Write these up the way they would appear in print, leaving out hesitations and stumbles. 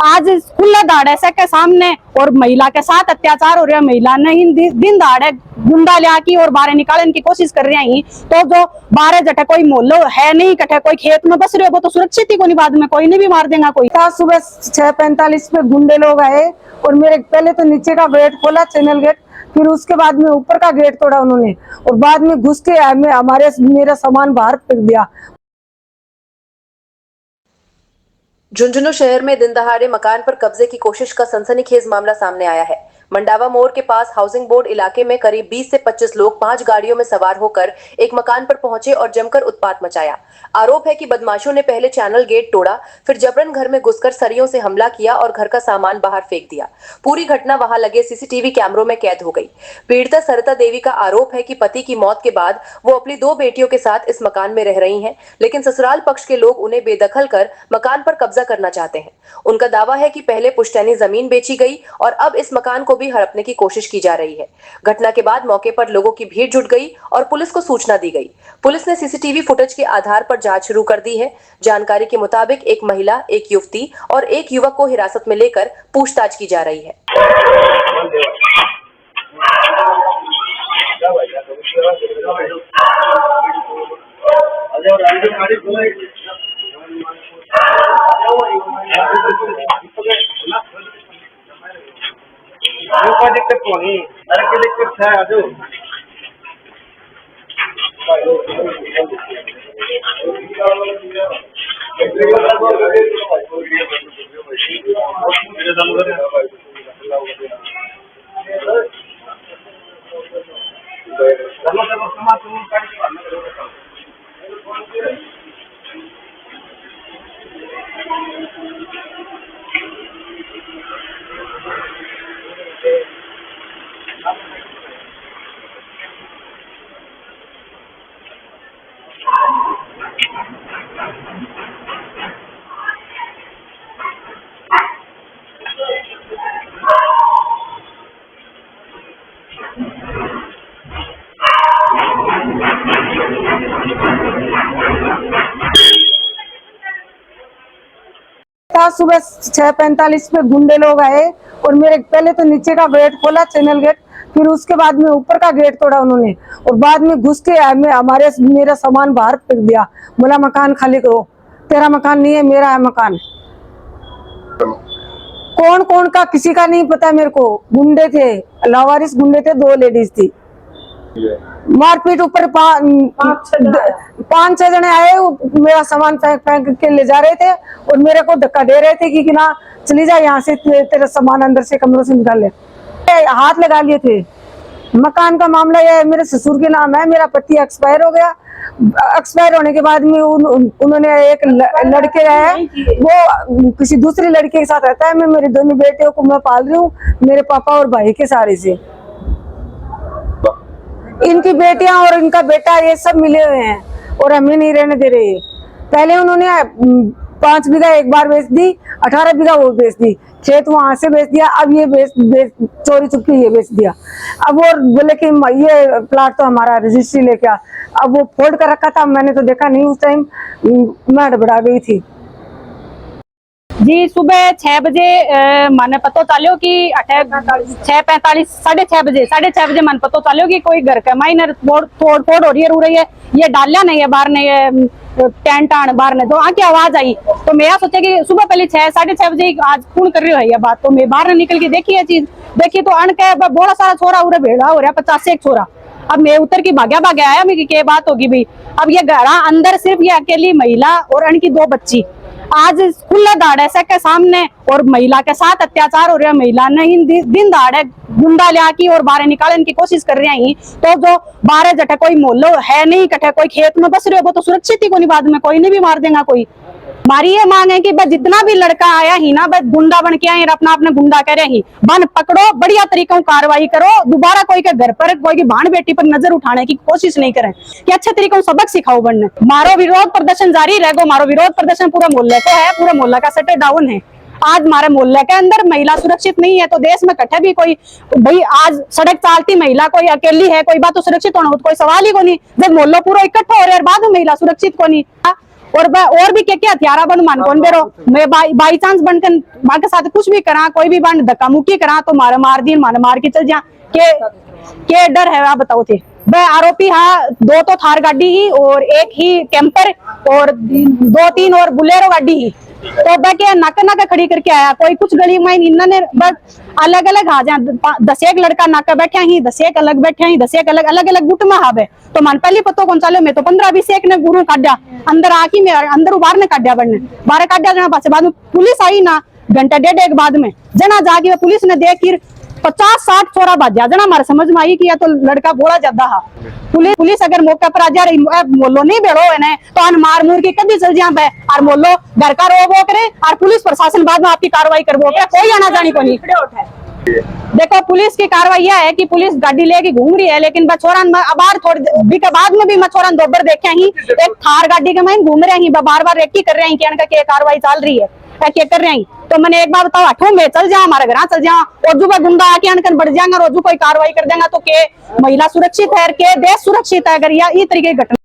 आज खुला दाड़े से के सामने और महिला के साथ अत्याचार हो रहा है। महिला ने दिन दाड़े गुंडा लिया की और बाहर निकालने की कोशिश कर रही हैं। तो जो बारह जटे कोई मोहल्लो है नहीं, कटे कोई खेत में बस रहे हो, वो तो सुरक्षित ही कोई, बाद में कोई नहीं भी मार देगा कोई। सुबह 6:45 पे गुंडे लोग आए और मेरे पहले तो नीचे का गेट खोला, चैनल गेट, फिर उसके बाद में ऊपर का गेट तोड़ा उन्होंने और बाद में घुस के मेरा सामान बाहर फेंक दिया। झुंझुनू शहर में दिन दहाड़े मकान पर कब्जे की कोशिश का सनसनीखेज मामला सामने आया है। मंडावा मोड़ के पास हाउसिंग बोर्ड इलाके में करीब 20 से 25 लोग 5 गाड़ियों में सवार होकर एक मकान पर पहुंचे और जमकर उत्पात मचाया। आरोप है कि बदमाशों ने पहले चैनल गेट तोड़ा, फिर जबरन घर में घुसकर सरियों से हमला किया और घर का सामान बाहर फेंक दिया। पूरी घटना वहां लगे सीसीटीवी कैमरों में कैद हो गई। पीड़िता सरिता देवी का आरोप है कि पति की मौत के बाद वो अपनी 2 बेटियों के साथ इस मकान में रह रही हैं, लेकिन ससुराल पक्ष के लोग उन्हें बेदखल कर मकान पर कब्जा करना चाहते हैं। उनका दावा है कि पहले पुश्तैनी जमीन बेची गई और अब इस मकान को भी हड़पने की कोशिश की जा रही है। घटना के बाद मौके पर लोगों की भीड़ जुट गई और पुलिस को सूचना दी गई। पुलिस ने सीसीटीवी फुटेज के आधार पर जांच शुरू कर दी है। जानकारी के मुताबिक एक महिला, एक युवती और एक युवक को हिरासत में लेकर पूछताछ की जा रही है। दिक्कत नहीं, की दिक्कत है आज सुबह 6:45 पे गुंडे लोग आए और मेरे पहले तो नीचे का गेट खोला, चैनल गेट, फिर उसके बाद में ऊपर का गेट तोड़ा उन्होंने और बाद में घुस के मेरा सामान बाहर फेंक दिया। बोला मकान खाली करो, तेरा मकान नहीं है, मेरा है मकान। कौन कौन का किसी का नहीं पता मेरे को। गुंडे थे, लावारिस गुंडे थे, 2 लेडीज थी। मारपीट ऊपर 5-6 जने आए, मेरा सामान फेंक के ले जा रहे थे और मेरे को धक्का दे रहे थे कि ना चली जा यहाँ से, तेरा सामान अंदर से कमरों से निकाल ले। हाथ लगा लिए थे। मकान का मामला यह है, मेरे ससुर के नाम है, मेरा पति एक्सपायर हो गया। एक्सपायर होने के बाद में उन्होंने एक लड़के रहे, वो किसी दूसरी लड़के के साथ रहता है। मैं मेरे दोनों बेटियों को मैं पाल रही हूँ, मेरे पापा और भाई के सहारे से। इनकी बेटियां और इनका बेटा ये सब मिले हुए हैं और हमें नहीं रहने दे रहे। पहले उन्होंने 5 बीघा एक बार बेच दी, 18 बीघा वो बेच दी, खेत वहां से बेच दिया। अब ये चोरी चुपके ये बेच दिया। अब वो बोले कि ये प्लाट तो हमारा, रजिस्ट्री लेके आ। अब वो फोल्ड कर रखा था, मैंने तो देखा नहीं उस टाइम, मैं हड़बड़ा गई थी। जी सुबह 6 बजे मैंने पता चलो कि 6:45 6:30 बजे मन पता चलो कि कोई घर का माइनर तोड़ फोड़ हो रही है। ये डालिया नहीं है बाहर ने, टेंट आन बाहर ने, तो आके आवाज आई तो मैं सोचा कि सुबह पहले 6-6:30 बजे आज फोन कर रही हो ये बात। तो मैं बाहर निकल के देखी ये चीज, देखी तो अन के बड़ा सारा छोरा उरे भेड़ा हो रहा, 50 एक छोरा। अब मैं उतर की भाग्या आया, मैं क्या बात होगी भाई। अब ये घर अंदर सिर्फ ये अकेली महिला और अनकी 2 बच्ची आज खुला दाड़े से के सामने और महिला के साथ अत्याचार हो रहा है। महिला ने दिन दाड़े गुंडा लिया की और बाहर निकालने की कोशिश कर रही हैं। तो जो बारह जटे कोई मोहल्लो है नहीं, कटे कोई खेत में बस रहे हो, वो तो सुरक्षित ही कोई, बाद में कोई नहीं भी मार देगा कोई। हमारी ये मांग है कि बस जितना भी लड़का आया ही ना, बस गुंडा बन के आए, अपना अपने गुंडा कह रहे ही, बन पकड़ो, बढ़िया तरीकों कार्रवाई करो। दोबारा कोई के घर पर कोई की भान बेटी पर नजर उठाने की कोशिश नहीं करें, कि अच्छे तरीकों सबक सिखाओ बनने। मारो विरोध प्रदर्शन जारी रहेगा। मारो विरोध प्रदर्शन पूरा मोहल्ले को है, पूरा मोहल्ला का सटे डाउन है। आज हमारे मोहल्ले के अंदर महिला सुरक्षित नहीं है, तो देश में कट्ठे भी कोई भाई आज सड़क चालती महिला कोई अकेली है, कोई बात तो सुरक्षित होना कोई सवाल ही को नहीं। जब मोहल्ला पूरा इकट्ठा हो रहा है बाद में महिला सुरक्षित को नहीं। और भी क्या क्या हथियारा बन मान कौन बेरो मैं बाई चांस बनकर मार के साथ कुछ भी करा, कोई भी बन धक्का मुक्की करा तो मार दी मार के चल जा के डर है आप बताओ थे। वह आरोपी हाँ 2 तो थार गाड़ी ही और 1 ही कैंपर और 2-3 और बुलेरो गाड़ी ही, तो वह के नाका खड़ी करके आया। कोई कुछ गली में इन्होंने बस अलग अलग आ जा 10 लड़का नाका बैठा ही, 10 अलग बैठा ही, 10 अलग अलग गुट में हावे तो मन पहले पतो कौन चालो मैं तो 15-20 ने गुरु काटा अंदर आकी में अंदर बाहर ने काटा बनने बाहर काटा जना पास बाद में पुलिस आई ना घंटा 1.5 बाद में जना जाके पुलिस ने देख 50-60 छोरा बाजा जना हमारे समझ में आई कि या तो लड़का बोला ज्यादा हा। पुलिस अगर मौके पर आ जा रही मोलो नहीं बेड़ो है तो अन मार मूर के कभी चल जा और मोलो घर का रो वो करे और पुलिस प्रशासन बाद में आपकी कार्रवाई कर वो करे, कोई आना जानी को नहीं। देखो पुलिस की कार्रवाई यह है कि पुलिस गाड़ी लेके घूम रही है, लेकिन बछोरन बार थोड़ी के बाद में भी मछोरन दोबर देखे ही एक थार गाड़ी के में घूम रहे हैं, बार बार रेकी कर रहे हैं कि कार्रवाई चल रही है क्या कर रहे हैं। तो मैंने एक बार बताओ हठो में चल जा हमारे घर चल जा और जो गुंडा आके अनकन बढ़ जाएगा रोजू कोई कार्रवाई कर देगा तो के महिला सुरक्षित है के देश सुरक्षित है अगर ये तरीके की घटना।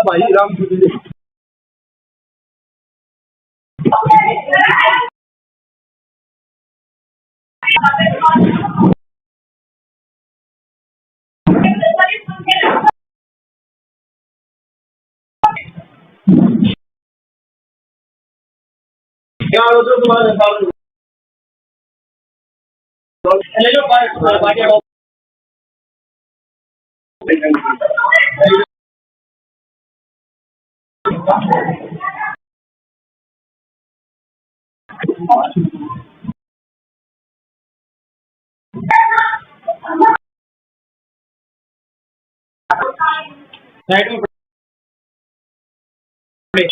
भाई राम क्या उधर तुम्हारे साथ ले लो बाकी साइड में पड़े।